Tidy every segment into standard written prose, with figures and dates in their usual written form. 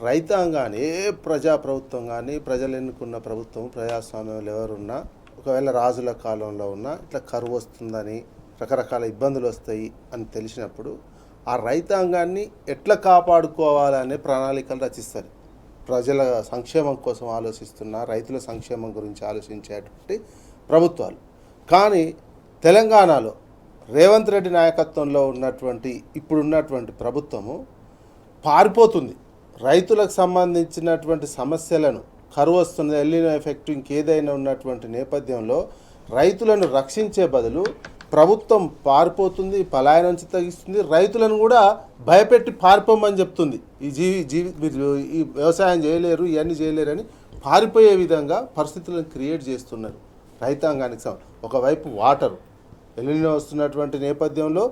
రైతాంగాన్ని ఏ ప్రజాప్రభుత్వం కానీ ప్రజలు ఎన్నుకున్న ప్రభుత్వం ప్రజాస్వామ్యంలో ఎవరున్నా ఒకవేళ రాజుల కాలంలో ఉన్నా ఇట్లా కరువు వస్తుందని రకరకాల ఇబ్బందులు వస్తాయి అని తెలిసినప్పుడు ఆ రైతాంగాన్ని ఎట్లా కాపాడుకోవాలనే ప్రణాళికలు రచిస్తారు. ప్రజల సంక్షేమం కోసం ఆలోచిస్తున్న రైతుల సంక్షేమం గురించి ఆలోచించేటువంటి ప్రభుత్వాలు. కానీ తెలంగాణలో రేవంత్ రెడ్డి నాయకత్వంలో ఉన్నటువంటి ఇప్పుడున్నటువంటి ప్రభుత్వము పారిపోతుంది. రైతులకు సంబంధించినటువంటి సమస్యలను కరువు వస్తున్న ఎల్నినో ఎఫెక్ట్ ఇంకేదైనా ఉన్నటువంటి నేపథ్యంలో రైతులను రక్షించే బదులు ప్రభుత్వం పారిపోతుంది, పలాయనం తగ్గిస్తుంది, రైతులను కూడా భయపెట్టి పారిపోమని చెప్తుంది. మీరు ఈ వ్యవసాయం చేయలేరు, ఇవన్నీ చేయలేరు అని పారిపోయే విధంగా పరిస్థితులను క్రియేట్ చేస్తున్నారు రైతాంగానికి. ఒకవైపు వాటరు ఎల్నినో వస్తున్నటువంటి నేపథ్యంలో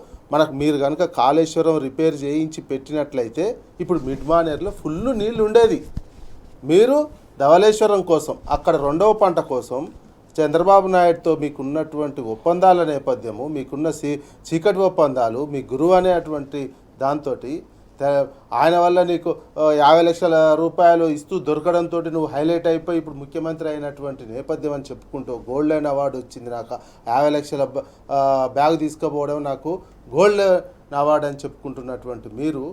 మీరు కనుక కాళేశ్వరం రిపేర్ చేయించి పెట్టినట్లయితే ఇప్పుడు మిడ్ మానేర్లో ఫుల్ నీళ్ళు ఉండేది. మీరు ధవళేశ్వరం కోసం అక్కడ రెండవ పంట కోసం చంద్రబాబు నాయుడుతో మీకున్నటువంటి ఒప్పందాల నేపథ్యము, మీకున్న చీకటి ఒప్పందాలు, మీ గురువు అనేటువంటి దాంతో ఆయన వల్ల నీకు 50 లక్షల రూపాయలు ఇస్తూ దొరకడంతో నువ్వు హైలైట్ అయిపోయి ఇప్పుడు ముఖ్యమంత్రి అయినటువంటి నేపథ్యం అని చెప్పుకుంటూ గోల్డ్ లైన్ అవార్డు వచ్చింది, నాకు 50 లక్షల బ్యాగ్ తీసుకుపోవడం నాకు గోల్డ్ అవార్డు అని చెప్పుకుంటున్నటువంటి మీరు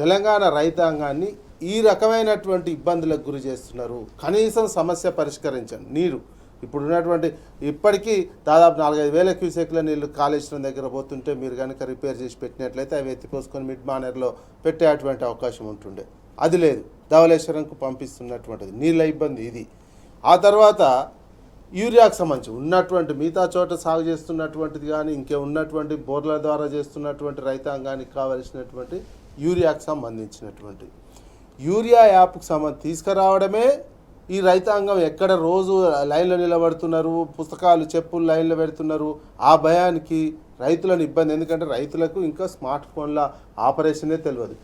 తెలంగాణ రైతాంగాన్ని ఈ రకమైనటువంటి ఇబ్బందులకు గురి చేస్తున్నారు. కనీసం సమస్య పరిష్కరించండి. నీరు ఇప్పుడున్నటువంటి ఇప్పటికీ దాదాపు 4-5 వేల క్యూసెక్ల నీళ్లు కాళేశ్వరం దగ్గర పోతుంటే మీరు కనుక రిపేర్ చేసి పెట్టినట్లయితే అవి ఎత్తిపోసుకొని మిడ్ మానేర్లో పెట్టేటువంటి అవకాశం ఉంటుండే. అది లేదు, ధవళేశ్వరంకు పంపిస్తున్నటువంటిది నీళ్ళ ఇబ్బంది ఇది. ఆ తర్వాత యూరియాకు సంబంధించి ఉన్నటువంటి మిగతా చోట సాగు చేస్తున్నటువంటిది కానీ ఇంకే ఉన్నటువంటి బోర్ల ద్వారా చేస్తున్నటువంటి రైతాంగానికి కావలసినటువంటి యూరియాకు సంబంధించినటువంటి యూరియా యాప్కు తీసుకురావడమే ఈ రైతాంగం ఎక్కడ రోజు లైన్లో నిలబడుతున్నారు, పుస్తకాలు చెప్పులు లైన్లో పెడుతున్నారు. ఆ భయానికి రైతులను ఇబ్బంది. ఎందుకంటే రైతులకు ఇంకా స్మార్ట్ ఫోన్ల ఆపరేషనే తెలియదు.